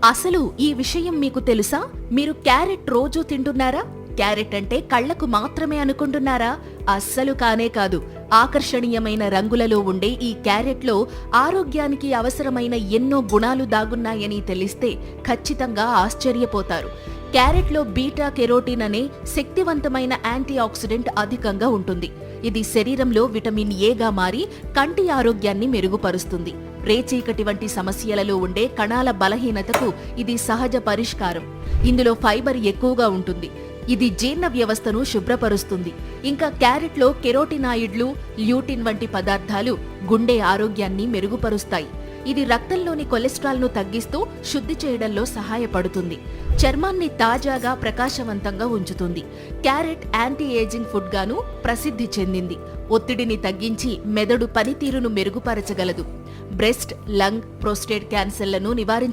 అసలు ఈ విషయం మీకు తెలుసా? మీరు క్యారెట్ రోజూ తింటున్నారా? క్యారెట్ అంటే కళ్లకు మాత్రమే అనుకుంటున్నారా? అస్సలు కానే కాదు. ఆకర్షణీయమైన రంగులలో ఉండే ఈ క్యారెట్లో ఆరోగ్యానికి అవసరమైన ఎన్నో గుణాలు దాగున్నాయని తెలిస్తే ఖచ్చితంగా ఆశ్చర్యపోతారు. క్యారెట్లో బీటా కెరోటిన్ అనే శక్తివంతమైన యాంటీ ఆక్సిడెంట్ అధికంగా ఉంటుంది. ఇది శరీరంలో విటమిన్ ఏగా మారి కంటి ఆరోగ్యాన్ని మెరుగుపరుస్తుంది. రేచీకటి వంటి సమస్యలలో ఉండే కణాల బలహీనతకు ఇది సహజ పరిష్కారం. ఇందులో ఫైబర్ ఎక్కువగా ఉంటుంది. ఇది జీర్ణ వ్యవస్థను శుభ్రపరుస్తుంది. ఇంకా క్యారెట్లో కెరోటినాయిడ్లు, ల్యూటిన్ వంటి పదార్థాలు గుండె ఆరోగ్యాన్ని మెరుగుపరుస్తాయి. ఇది రక్తంలోని కొలెస్ట్రాల్ను తగ్గిస్తూ శుద్ధి చేయడంలో సహాయపడుతుంది. చర్మాన్ని తాజాగా ప్రకాశవంతంగా ఉంచుతుంది. క్యారెట్ యాంటీ ఏజింగ్ ఫుడ్ గాను ప్రసిద్ధి చెందింది. ఒత్తిడిని తగ్గించి మెదడు పనితీరును మెరుగుపరచగలదు. బ్రెస్ట్, లంగ్, ప్రోస్టేట్ క్యాన్సర్లను నివారించ